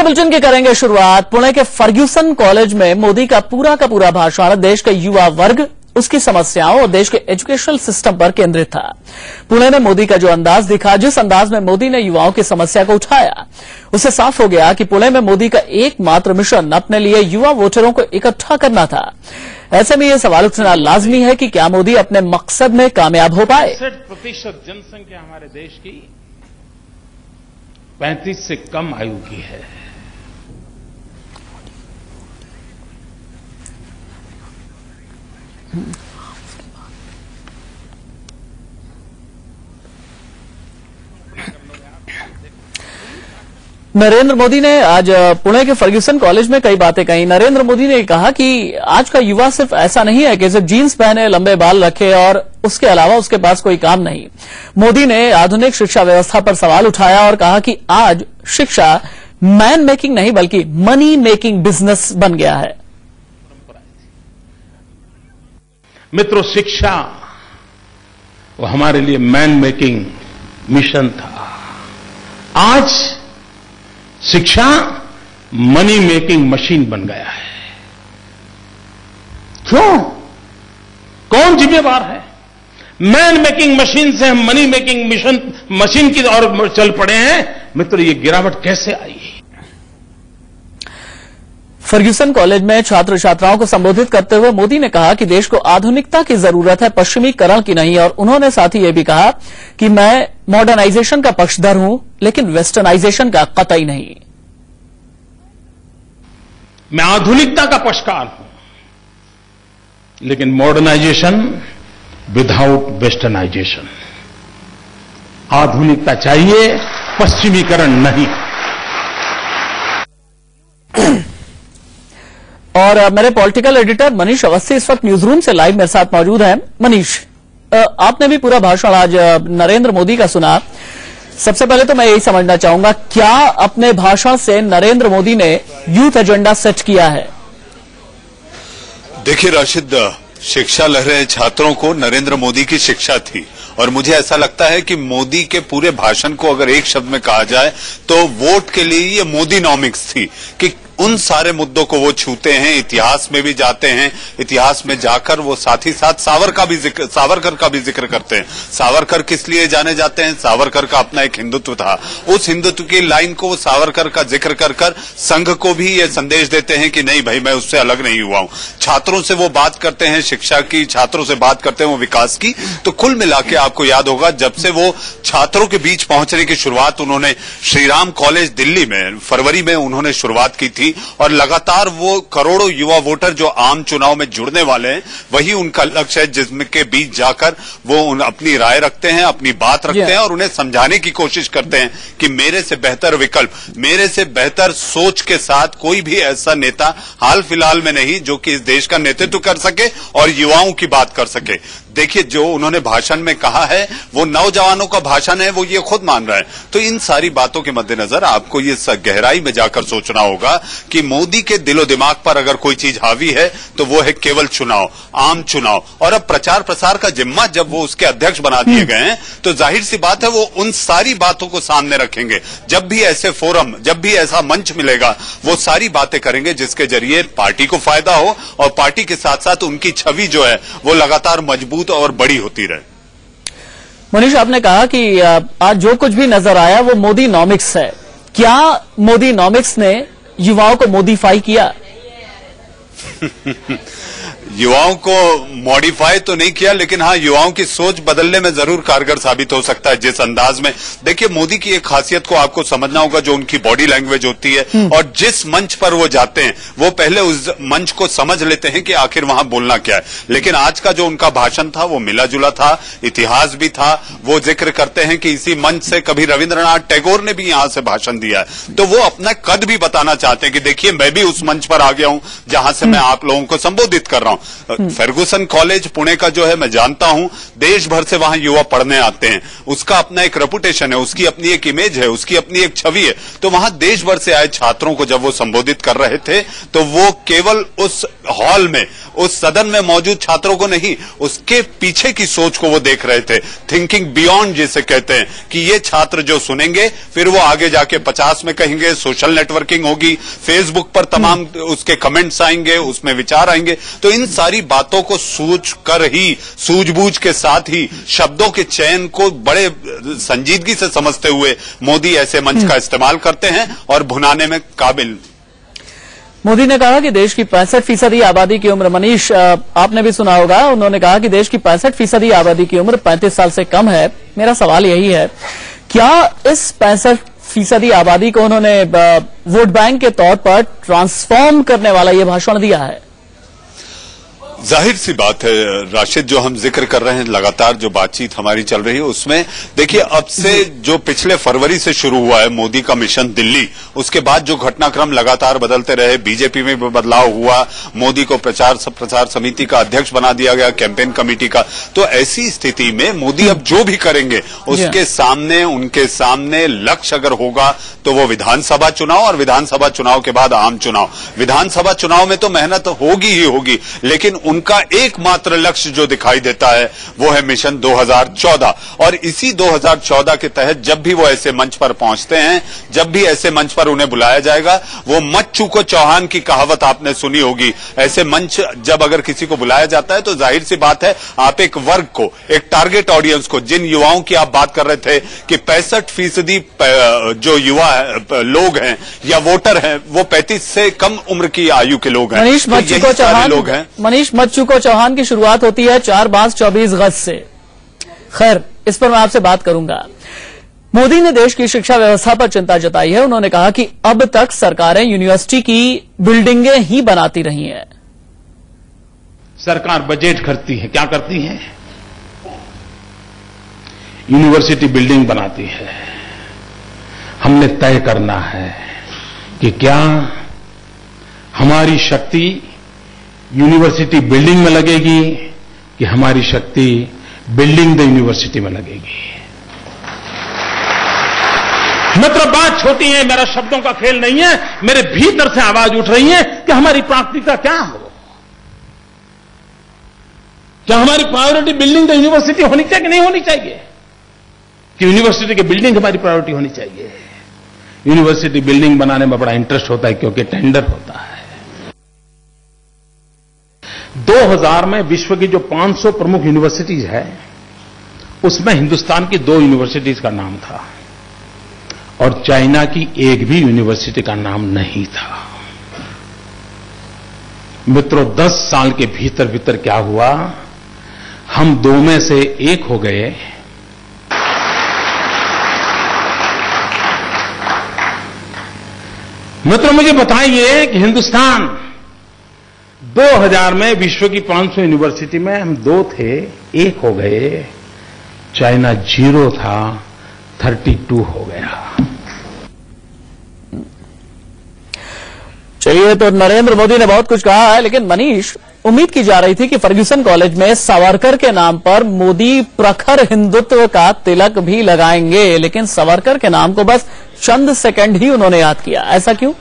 के बुलेटिन की करेंगे शुरुआत। पुणे के फर्ग्यूसन कॉलेज में मोदी का पूरा भाषण देश के युवा वर्ग, उसकी समस्याओं और देश के एजुकेशनल सिस्टम पर केंद्रित था। पुणे में मोदी का जो अंदाज दिखा, जिस अंदाज में मोदी ने युवाओं की समस्या को उठाया, उससे साफ हो गया कि पुणे में मोदी का एकमात्र मिशन अपने लिए युवा वोटरों को इकट्ठा करना था। ऐसे में यह सवाल उठना लाजमी है कि क्या मोदी अपने मकसद में कामयाब हो पाए। 60% जनसंख्या हमारे देश की 35 से कम आयु की है। नरेंद्र मोदी ने आज पुणे के फर्ग्यूसन कॉलेज में कई बातें कही। नरेंद्र मोदी ने कहा कि आज का युवा सिर्फ ऐसा नहीं है कि सिर्फ जीन्स पहने, लंबे बाल रखे और उसके अलावा उसके पास कोई काम नहीं। मोदी ने आधुनिक शिक्षा व्यवस्था पर सवाल उठाया और कहा कि आज शिक्षा मैन मेकिंग नहीं बल्कि मनी मेकिंग बिजनेस बन गया है। मित्रों, शिक्षा वो हमारे लिए मैन मेकिंग मिशन था। आज शिक्षा मनी मेकिंग मशीन बन गया है। क्यों? कौन जिम्मेवार है? मैन मेकिंग मशीन से हम मनी मेकिंग मशीन की ओर चल पड़े हैं। मित्रों, ये गिरावट कैसे आई? फर्ग्यूसन कॉलेज में छात्र छात्राओं को संबोधित करते हुए मोदी ने कहा कि देश को आधुनिकता की जरूरत है, पश्चिमीकरण की नहीं। और उन्होंने साथ ही यह भी कहा कि मैं मॉडर्नाइजेशन का पक्षधर हूं, लेकिन वेस्टर्नाइजेशन का कतई नहीं। मैं आधुनिकता का पक्षकार हूं, लेकिन मॉडर्नाइजेशन विदाउट वेस्टर्नाइजेशन। आधुनिकता चाहिए, पश्चिमीकरण नहीं। और मेरे पॉलिटिकल एडिटर मनीष अवस्थी इस वक्त न्यूज रूम से लाइव मेरे साथ मौजूद हैं। मनीष, आपने भी पूरा भाषण आज नरेंद्र मोदी का सुना। सबसे पहले तो मैं यही समझना चाहूंगा, क्या अपने भाषण से नरेंद्र मोदी ने यूथ एजेंडा सेट किया है? देखिए राशिद, शिक्षा लहरें छात्रों को नरेंद्र मोदी की शिक्षा थी। और मुझे ऐसा लगता है कि मोदी के पूरे भाषण को अगर एक शब्द में कहा जाए तो वोट के लिए ये मोदीनॉमिक्स थी कि उन सारे मुद्दों को वो छूते हैं, इतिहास में भी जाते हैं। इतिहास में जाकर वो साथ ही साथ सावरकर का भी जिक्र करते हैं। सावरकर किस लिए जाने जाते हैं? सावरकर का अपना एक हिंदुत्व था। उस हिंदुत्व की लाइन को वो सावरकर का जिक्र कर संघ को भी ये संदेश देते हैं कि नहीं भाई, मैं उससे अलग नहीं हुआ हूं। छात्रों से वो बात करते हैं शिक्षा की, छात्रों से बात करते हैं वो विकास की। तो कुल मिला के आपको याद होगा, जब से वो छात्रों के बीच पहुंचने की शुरुआत उन्होंने श्रीराम कॉलेज दिल्ली में फरवरी में उन्होंने शुरुआत की थी। और लगातार वो करोड़ों युवा वोटर जो आम चुनाव में जुड़ने वाले हैं, वही उनका लक्ष्य है जिसके बीच जाकर वो अपनी राय रखते हैं, अपनी बात रखते हैं और उन्हें समझाने की कोशिश करते हैं कि मेरे से बेहतर विकल्प, मेरे से बेहतर सोच के साथ कोई भी ऐसा नेता हाल फिलहाल में नहीं जो कि इस देश का नेतृत्व कर सके और युवाओं की बात कर सके। देखिए, जो उन्होंने भाषण में कहा है वो नौजवानों का भाषण है, वो ये खुद मान रहा है। तो इन सारी बातों के मद्देनजर आपको ये गहराई में जाकर सोचना होगा कि मोदी के दिलो दिमाग पर अगर कोई चीज हावी है तो वो है केवल चुनाव, आम चुनाव। और अब प्रचार प्रसार का जिम्मा जब वो उसके अध्यक्ष बना दिए गए हैं तो जाहिर सी बात है वो उन सारी बातों को सामने रखेंगे। जब भी ऐसे फोरम, जब भी ऐसा मंच मिलेगा, वो सारी बातें करेंगे जिसके जरिए पार्टी को फायदा हो और पार्टी के साथ साथ उनकी छवि जो है वो लगातार मजबूत और बड़ी होती रहे। मनीष, आपने कहा कि आज जो कुछ भी नजर आया वो मोदीनॉमिक्स है। क्या मोदीनॉमिक्स ने युवाओं को मॉडिफाई किया? युवाओं को मॉडिफाई तो नहीं किया, लेकिन हाँ, युवाओं की सोच बदलने में जरूर कारगर साबित हो सकता है। जिस अंदाज में, देखिए, मोदी की एक खासियत को आपको समझना होगा, जो उनकी बॉडी लैंग्वेज होती है और जिस मंच पर वो जाते हैं वो pहले उस मंच को समझ लेते हैं कि आखिर वहां बोलना क्या है। लेकिन आज का जो उनका भाषण था वो मिला जुला था, इतिहास भी था। वो जिक्र करते हैं कि इसी मंच से कभी रविंद्रनाथ टैगोर ने भी यहां से भाषण दिया है। तो वो अपना कद भी बताना चाहते हैं कि देखिए, मैं भी उस मंच पर आ गया हूं जहां से मैं आप लोगों को संबोधित कर रहा हूं। फर्गुसन कॉलेज पुणे का जो है, मैं जानता हूं, देश भर से वहां युवा पढ़ने आते हैं। उसका अपना एक रेपुटेशन है, उसकी अपनी एक इमेज है, उसकी अपनी एक छवि है। तो वहां देश भर से आए छात्रों को जब वो संबोधित कर रहे थे तो वो केवल उस हॉल में, उस सदन में मौजूद छात्रों को नहीं, उसके पीछे की सोच को वो देख रहे थे। थिंकिंग बियॉन्ड जिसे कहते हैं कि ये छात्र जो सुनेंगे फिर वो आगे जाके 50 में कहेंगे, सोशल नेटवर्किंग होगी, फेसबुक पर तमाम उसके कमेंट्स आएंगे, उसमें विचार आएंगे। तो इन सारी बातों को सोच कर ही, सूझबूझ के साथ ही, शब्दों के चयन को बड़े संजीदगी से समझते हुए मोदी ऐसे मंच का इस्तेमाल करते हैं और भुनाने में काबिल। मोदी ने कहा कि देश की 65% आबादी की उम्र, मनीष आपने भी सुना होगा, उन्होंने कहा कि देश की 65% आबादी की उम्र 35 साल से कम है। मेरा सवाल यही है, क्या इस 65% आबादी को उन्होंने वोट बैंक के तौर पर ट्रांसफॉर्म करने वाला ये भाषण दिया है? जाहिर सी बात है राशिद, जो हम जिक्र कर रहे हैं, लगातार जो बातचीत हमारी चल रही है उसमें देखिए, अब से जो पिछले फरवरी से शुरू हुआ है मोदी का मिशन दिल्ली, उसके बाद जो घटनाक्रम लगातार बदलते रहे, बीजेपी में भी बदलाव हुआ, मोदी को प्रचार समिति का अध्यक्ष बना दिया गया, कैंपेन कमेटी का। तो ऐसी स्थिति में मोदी अब जो भी करेंगे उसके सामने, उनके सामने लक्ष्य अगर होगा तो वो विधानसभा चुनाव, और विधानसभा चुनाव के बाद आम चुनाव। विधानसभा चुनाव में तो मेहनत होगी ही होगी, लेकिन उनका एकमात्र लक्ष्य जो दिखाई देता है वो है मिशन 2014। और इसी 2014 के तहत जब भी वो ऐसे मंच पर पहुंचते हैं, जब भी ऐसे मंच पर उन्हें बुलाया जाएगा, वो मत चूको चौहान की कहावत आपने सुनी होगी। ऐसे मंच जब अगर किसी को बुलाया जाता है तो जाहिर सी बात है आप एक वर्ग को, एक टारगेट ऑडियंस को, जिन युवाओं की आप बात कर रहे थे कि 65% जो युवा लोग हैं या वोटर हैं वो 35 से कम उम्र की आयु के लोग हैं। मनीष मत चूको चौहान, मनीष मत चूको चौहान की शुरुआत होती है 4 बांस 24 गज से। खैर, इस पर मैं आपसे बात करूंगा। मोदी ने देश की शिक्षा व्यवस्था पर चिंता जताई है। उन्होंने कहा कि अब तक सरकारें यूनिवर्सिटी की बिल्डिंगें ही बनाती रही हैं। सरकार बजट करती है, क्या करती है? यूनिवर्सिटी बिल्डिंग बनाती है। हमने तय करना है कि क्या हमारी शक्ति यूनिवर्सिटी बिल्डिंग में लगेगी कि हमारी शक्ति बिल्डिंग द यूनिवर्सिटी में लगेगी। मतलब बात छोटी है, मेरा शब्दों का खेल नहीं है, मेरे भीतर से आवाज उठ रही है कि हमारी प्राथमिकता क्या हो। क्या हमारी प्रायोरिटी बिल्डिंग द यूनिवर्सिटी होनी चाहिए कि नहीं होनी चाहिए? कि यूनिवर्सिटी की बिल्डिंग हमारी प्रायोरिटी होनी चाहिए। यूनिवर्सिटी बिल्डिंग बनाने में बड़ा इंटरेस्ट होता है क्योंकि टेंडर होता है। 2000 में विश्व की जो 500 प्रमुख यूनिवर्सिटीज है उसमें हिंदुस्तान की 2 यूनिवर्सिटीज का नाम था और चाइना की एक भी यूनिवर्सिटी का नाम नहीं था। मित्रों, 10 साल के भीतर भीतर क्या हुआ, हम 2 में से 1 हो गए। मित्रों, मुझे बताइए कि हिंदुस्तान 2000 में विश्व की 500 यूनिवर्सिटी में हम 2 थे, 1 हो गए। चाइना 0 था, 32 हो गया। चलिए, तो नरेंद्र मोदी ने बहुत कुछ कहा है, लेकिन मनीष, उम्मीद की जा रही थी कि फर्ग्यूसन कॉलेज में सावरकर के नाम पर मोदी प्रखर हिंदुत्व का तिलक भी लगाएंगे, लेकिन सावरकर के नाम को बस चंद सेकंड ही उन्होंने याद किया। ऐसा क्यों?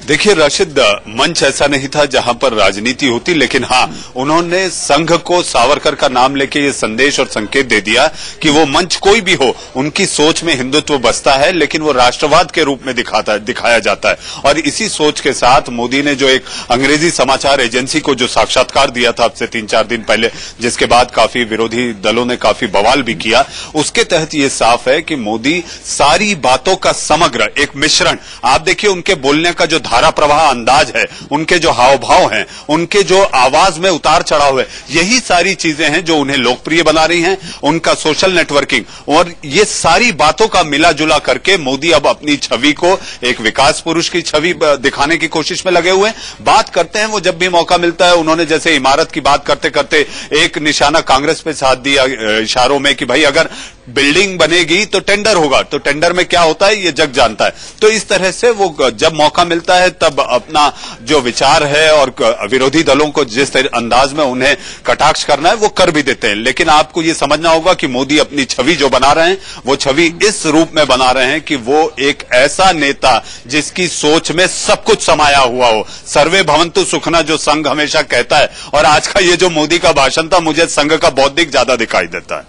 देखिए राशिद, मंच ऐसा नहीं था जहां पर राजनीति होती, लेकिन हाँ, उन्होंने संघ को सावरकर का नाम लेके ये संदेश और संकेत दे दिया कि वो मंच कोई भी हो, उनकी सोच में हिंदुत्व बसता है, लेकिन वो राष्ट्रवाद के रूप में दिखाया जाता है। और इसी सोच के साथ मोदी ने जो एक अंग्रेजी समाचार एजेंसी को जो साक्षात्कार दिया था अब से 3-4 दिन पहले, जिसके बाद काफी विरोधी दलों ने काफी बवाल भी किया, उसके तहत ये साफ है कि मोदी सारी बातों का समग्र एक मिश्रण, आप देखिए उनके बोलने का जो धारा प्रवाह अंदाज है, उनके जो हाव भाव हैं, उनके जो आवाज में उतार चढ़ाव है, यही सारी चीजें हैं जो उन्हें लोकप्रिय बना रही हैं। उनका सोशल नेटवर्किंग और ये सारी बातों का मिला जुला करके मोदी अब अपनी छवि को एक विकास पुरुष की छवि दिखाने की कोशिश में लगे हुए हैं। बात करते हैं वो जब भी मौका मिलता है। उन्होंने जैसे इमारत की बात करते करते एक निशाना कांग्रेस पे साध दिया इशारों में कि भाई अगर बिल्डिंग बनेगी तो टेंडर होगा, तो टेंडर में क्या होता है ये जग जानता है। तो इस तरह से वो जब मौका मिलता है तब अपना जो विचार है और विरोधी दलों को जिस अंदाज में उन्हें कटाक्ष करना है वो कर भी देते हैं। लेकिन आपको ये समझना होगा कि मोदी अपनी छवि जो बना रहे हैं वो छवि इस रूप में बना रहे हैं कि वो एक ऐसा नेता जिसकी सोच में सब कुछ समाया हुआ हो। सर्वे भवन्तु सुखना जो संघ हमेशा कहता है, और आज का ये जो मोदी का भाषण था मुझे संघ का बौद्धिक ज्यादा दिखाई देता है।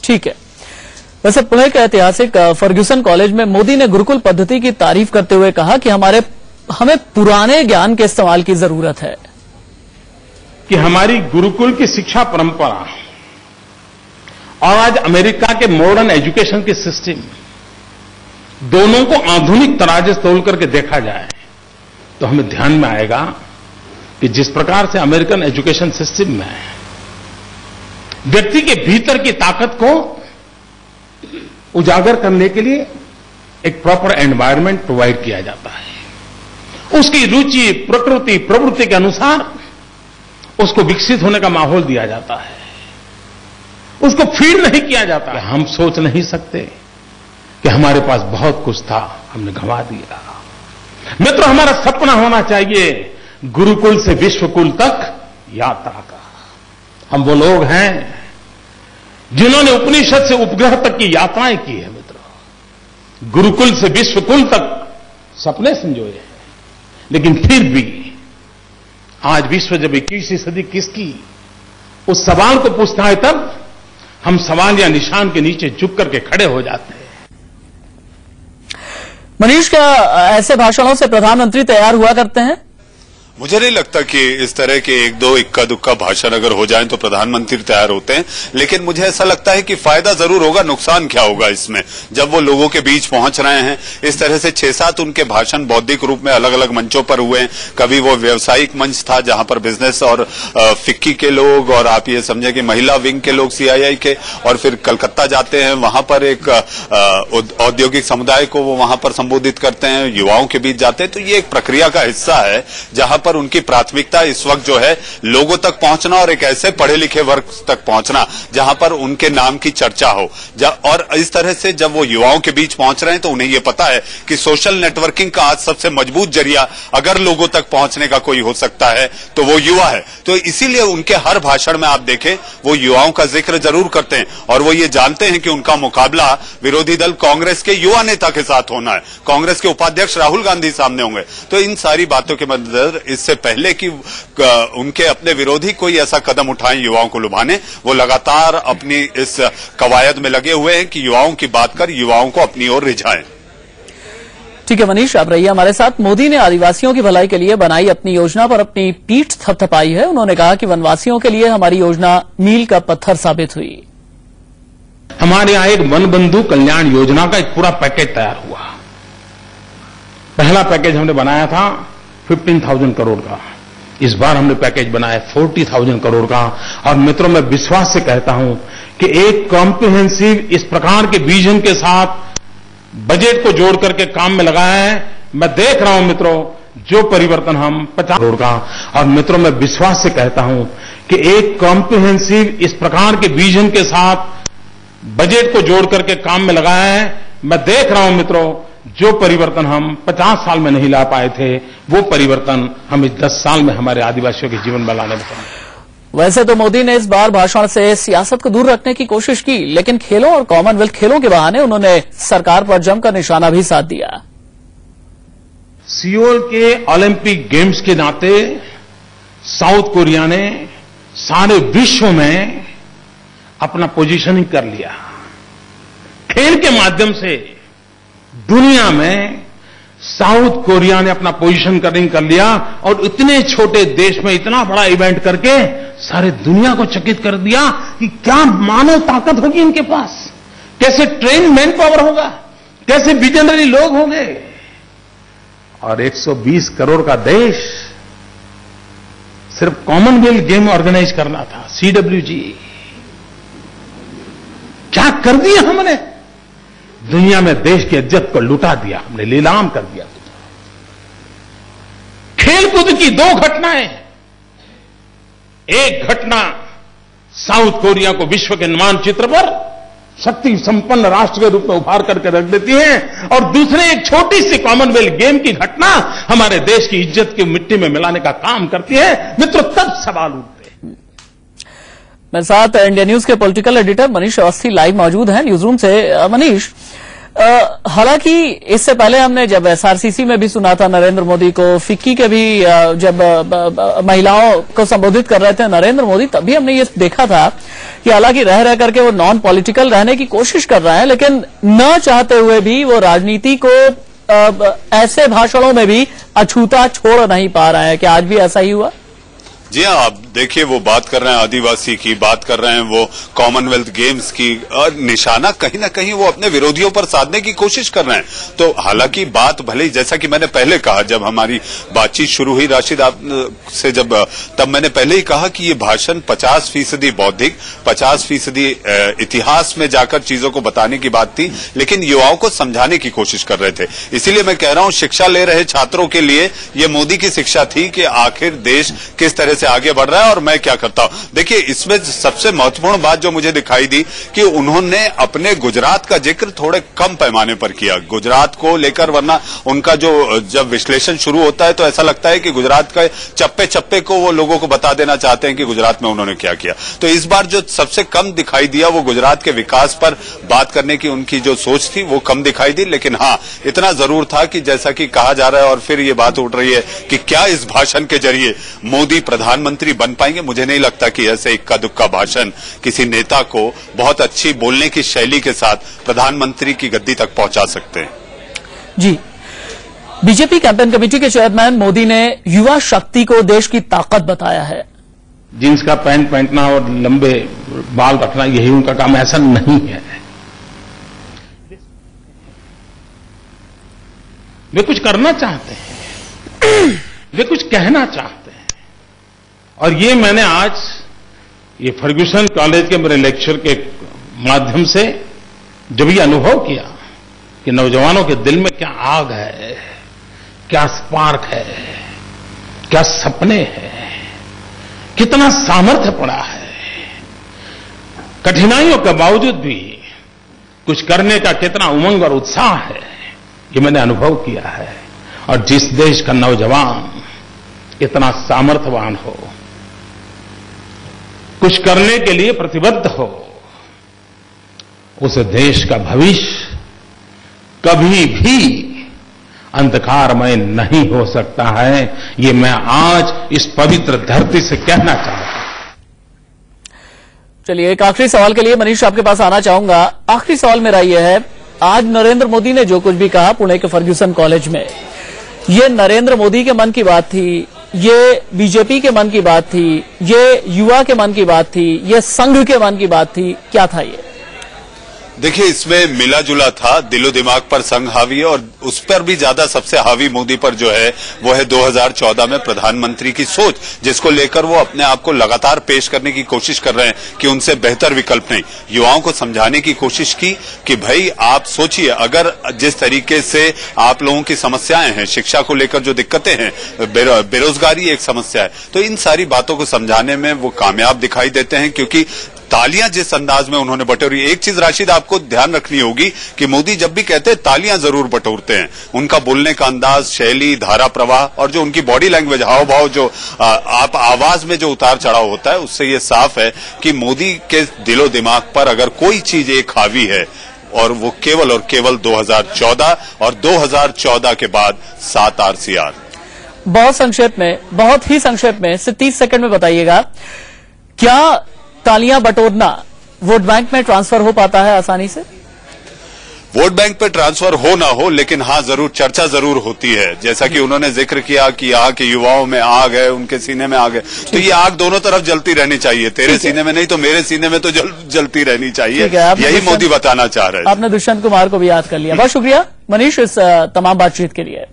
ठीक है। वैसे पुणे के ऐतिहासिक फर्ग्यूसन कॉलेज में मोदी ने गुरुकुल पद्धति की तारीफ करते हुए कहा कि हमें पुराने ज्ञान के इस्तेमाल की जरूरत है, कि हमारी गुरुकुल की शिक्षा परंपरा और आज अमेरिका के मॉडर्न एजुकेशन के सिस्टम दोनों को आधुनिक तराजू तोल करके देखा जाए तो हमें ध्यान में आएगा कि जिस प्रकार से अमेरिकन एजुकेशन सिस्टम में व्यक्ति के भीतर की ताकत को उजागर करने के लिए एक प्रॉपर एनवायरनमेंट प्रोवाइड किया जाता है, उसकी रुचि प्रकृति प्रवृत्ति के अनुसार उसको विकसित होने का माहौल दिया जाता है, उसको फीड नहीं किया जाता। हम सोच नहीं सकते कि हमारे पास बहुत कुछ था, हमने गंवा दिया। मित्रों, हमारा सपना होना चाहिए गुरुकुल से विश्वकुल तक यात्रा का। हम वो लोग हैं जिन्होंने उपनिषद से उपग्रह तक की यात्राएं की है। मित्रों, गुरुकुल से विश्वकुल तक सपने संजोए हैं, लेकिन फिर भी आज विश्व जब 21वीं सदी किसकी उस सवाल को पूछता है तब हम सवाल या निशान के नीचे झुक करके खड़े हो जाते हैं। मनीष, क्या ऐसे भाषणों से प्रधानमंत्री तैयार हुआ करते हैं? मुझे नहीं लगता कि इस तरह के एक दो इक्का दुक्का भाषण अगर हो जाएं तो प्रधानमंत्री तैयार होते हैं, लेकिन मुझे ऐसा लगता है कि फायदा जरूर होगा। नुकसान क्या होगा इसमें, जब वो लोगों के बीच पहुंच रहे हैं। इस तरह से 6-7 उनके भाषण बौद्धिक रूप में अलग अलग मंचों पर हुए हैं। कभी वो व्यवसायिक मंच था जहां पर बिजनेस और फिक्की के लोग और आप ये समझे कि महिला विंग के लोग CII के, और फिर कलकत्ता जाते हैं, वहां पर एक औद्योगिक समुदाय को वो वहां पर संबोधित करते हैं, युवाओं के बीच जाते हैं। तो ये एक प्रक्रिया का हिस्सा है जहां पर उनकी प्राथमिकता इस वक्त जो है लोगों तक पहुंचना और एक ऐसे पढ़े लिखे वर्ग तक पहुंचना जहां पर उनके नाम की चर्चा हो। और इस तरह से जब वो युवाओं के बीच पहुंच रहे हैं तो उन्हें ये पता है कि सोशल नेटवर्किंग का आज सबसे मजबूत जरिया अगर लोगों तक पहुंचने का कोई हो सकता है तो वो युवा है। तो इसीलिए उनके हर भाषण में आप देखें वो युवाओं का जिक्र जरूर करते हैं, और वो ये जानते हैं कि उनका मुकाबला विरोधी दल कांग्रेस के युवा नेता के साथ होना है, कांग्रेस के उपाध्यक्ष राहुल गांधी सामने होंगे। तो इन सारी बातों के मद्देनजर इससे पहले कि उनके अपने विरोधी कोई ऐसा कदम उठाएं युवाओं को लुभाने, वो लगातार अपनी इस कवायद में लगे हुए हैं कि युवाओं की बात कर युवाओं को अपनी ओर रिझाएं। ठीक है मनीष, आप रहिए हमारे साथ। मोदी ने आदिवासियों की भलाई के लिए बनाई अपनी योजना पर अपनी पीठ थपथपाई है। उन्होंने कहा कि वनवासियों के लिए हमारी योजना मील का पत्थर साबित हुई। हमारे यहां एक वन बंधु कल्याण योजना का एक पूरा पैकेज तैयार हुआ। पहला पैकेज हमने बनाया था 15,000 करोड़ का, इस बार हमने पैकेज बनाया 40,000 करोड़ का। और मित्रों, मैं विश्वास से कहता हूं कि एक कॉम्प्रिहेंसिव इस प्रकार के विजन के साथ बजट को जोड़ करके काम में लगाया है। मैं देख रहा हूं मित्रों, जो परिवर्तन हम 50 करोड़ का, और मित्रों मैं विश्वास से कहता हूं कि एक कॉम्प्रिहेंसिव इस प्रकार के विजन के साथ बजट को जोड़ करके काम में लगाया है। मैं देख रहा हूं मित्रों, जो परिवर्तन हम 50 साल में नहीं ला पाए थे वो परिवर्तन हम इस 10 साल में हमारे आदिवासियों के जीवन में लाने लगे। वैसे तो मोदी ने इस बार भाषण से सियासत को दूर रखने की कोशिश की, लेकिन खेलों और कॉमनवेल्थ खेलों के बहाने उन्होंने सरकार पर जमकर निशाना भी साध दिया। सियोल के ओलंपिक गेम्स के नाते साउथ कोरिया ने सारे विश्व में अपना पोजीशनिंग कर लिया। खेल के माध्यम से दुनिया में साउथ कोरिया ने अपना पोजीशनिंग कर लिया, और इतने छोटे देश में इतना बड़ा इवेंट करके सारे दुनिया को चकित कर दिया कि क्या मानव ताकत होगी इनके पास, कैसे ट्रेन मैन पावर होगा, कैसे विजनरी लोग होंगे। और 120 करोड़ का देश सिर्फ कॉमनवेल्थ गेम ऑर्गेनाइज करना था, CWG। क्या कर दिया हमने, दुनिया में देश की इज्जत को लुटा दिया, हमने नीलाम कर दिया। खेलकूद की 2 घटनाएं, एक घटना साउथ कोरिया को विश्व के मानचित्र पर शक्ति संपन्न राष्ट्र के रूप में उभार करके रख देती हैं, और दूसरे एक छोटी सी कॉमनवेल्थ गेम की घटना हमारे देश की इज्जत की मिट्टी में मिलाने का काम करती है। मित्रों, तब सवाल उठते हैं। मेरे साथ इंडिया न्यूज के political editor Manish Awasthi live मौजूद हैं न्यूज रूम से। मनीष, हालांकि इससे पहले हमने जब एसआरसीसी में भी सुना था नरेंद्र मोदी को, फिक्की के भी जब महिलाओं को संबोधित कर रहे थे नरेंद्र मोदी, तभी हमने ये देखा था कि हालांकि रह रह करके वो नॉन पॉलिटिकल रहने की कोशिश कर रहे हैं, लेकिन न चाहते हुए भी वो राजनीति को ऐसे भाषणों में भी अछूता छोड़ नहीं पा रहे हैं। क्या आज भी ऐसा ही हुआ? जी हाँ, आप देखिए, वो बात कर रहे हैं आदिवासी की, बात कर रहे हैं वो कॉमनवेल्थ गेम्स की, और निशाना कहीं ना कहीं वो अपने विरोधियों पर साधने की कोशिश कर रहे हैं। तो हालांकि बात भले ही, जैसा कि मैंने पहले कहा जब हमारी बातचीत शुरू हुई राशिद आप से, तब मैंने पहले ही कहा कि ये भाषण 50% बौद्धिक, 50% इतिहास में जाकर चीजों को बताने की बात थी, लेकिन युवाओं को समझाने की कोशिश कर रहे थे। इसीलिए मैं कह रहा हूं, शिक्षा ले रहे छात्रों के लिए ये मोदी की शिक्षा थी कि आखिर देश किस तरह से आगे बढ़ रहा है और मैं क्या करता हूं। देखिए, इसमें सबसे महत्वपूर्ण बात जो मुझे दिखाई दी कि उन्होंने अपने गुजरात का जिक्र थोड़े कम पैमाने पर किया, गुजरात को लेकर, वरना उनका जो जब विश्लेषण शुरू होता है तो ऐसा लगता है कि गुजरात का चप्पे चप्पे को वो लोगों को बता देना चाहते हैं कि गुजरात में उन्होंने क्या किया। तो इस बार जो सबसे कम दिखाई दिया वो गुजरात के विकास पर बात करने की उनकी जो सोच थी वो कम दिखाई दी। लेकिन हाँ, इतना जरूर था कि जैसा कि कहा जा रहा है और फिर ये बात उठ रही है कि क्या इस भाषण के जरिए मोदी प्रधानमंत्री बन पाएंगे। मुझे नहीं लगता कि ऐसे इक्का दुक्का भाषण किसी नेता को बहुत अच्छी बोलने की शैली के साथ प्रधानमंत्री की गद्दी तक पहुंचा सकते हैं। जी, बीजेपी कैंपेन कमेटी के चेयरमैन मोदी ने युवा शक्ति को देश की ताकत बताया है। जींस का पैंट पहनना और लंबे बाल रखना यही उनका काम, ऐसा नहीं है। वे कुछ करना चाहते हैं, वे कुछ कहना चाहते हैं। और ये मैंने आज ये फर्ग्यूसन कॉलेज के मेरे लेक्चर के माध्यम से जब ये अनुभव किया कि नौजवानों के दिल में क्या आग है, क्या स्पार्क है, क्या सपने हैं, कितना सामर्थ्य पड़ा है, कठिनाइयों के बावजूद भी कुछ करने का कितना उमंग और उत्साह है, ये मैंने अनुभव किया है। और जिस देश का नौजवान इतना सामर्थ्यवान हो, कुछ करने के लिए प्रतिबद्ध हो, उस देश का भविष्य कभी भी अंधकारमय नहीं हो सकता है। ये मैं आज इस पवित्र धरती से कहना चाहता हूं। चलिए, एक आखिरी सवाल के लिए मनीष आपके पास आना चाहूंगा। आखिरी सवाल मेरा यह है, आज नरेंद्र मोदी ने जो कुछ भी कहा पुणे के फर्ग्यूसन कॉलेज में, ये नरेंद्र मोदी के मन की बात थी, ये बीजेपी के मन की बात थी, ये युवा के मन की बात थी, ये संघ के मन की बात थी, क्या था ये? देखिए, इसमें मिला जुला था, दिलो दिमाग पर संघ हावी है, और उस पर भी ज्यादा सबसे हावी मोदी पर जो है वो है 2014 में प्रधानमंत्री की सोच, जिसको लेकर वो अपने आप को लगातार पेश करने की कोशिश कर रहे हैं कि उनसे बेहतर विकल्प नहीं। युवाओं को समझाने की कोशिश की कि भाई आप सोचिए, अगर जिस तरीके से आप लोगों की समस्याएं हैं, शिक्षा को लेकर जो दिक्कतें हैं, बेरोजगारी एक समस्या है, तो इन सारी बातों को समझाने में वो कामयाब दिखाई देते हैं। क्योंकि तालियां जिस अंदाज में उन्होंने बटोरी, एक चीज राशिद आपको ध्यान रखनी होगी कि मोदी जब भी कहते हैं तालियां जरूर बटोरते हैं, उनका बोलने का अंदाज, शैली, धारा प्रवाह और जो उनकी बॉडी लैंग्वेज, हाव भाव, जो आप आवाज में जो उतार चढ़ाव होता है, उससे ये साफ है कि मोदी के दिलो दिमाग पर अगर कोई चीज एक हावी है, और वो केवल और केवल 2014 और 2014 के बाद 7 RCR। बहुत संक्षेप में, बहुत ही संक्षेप में, सिर्फ 30 सेकंड में बताइएगा, क्या तालियां बटोरना वोट बैंक में ट्रांसफर हो पाता है आसानी से? वोट बैंक पे ट्रांसफर हो ना हो, लेकिन हाँ जरूर चर्चा जरूर होती है। जैसा कि उन्होंने जिक्र किया कि यहाँ के युवाओं में आग है, उनके सीने में आग है, तो ये आग दोनों तरफ जलती रहनी चाहिए, तेरे सीने में नहीं तो मेरे सीने में तो जलती रहनी चाहिए, यही मोदी बताना चाह रहे हैं। आपने दुष्यंत कुमार को भी याद कर लिया। बहुत शुक्रिया मनीष इस तमाम बातचीत के लिए।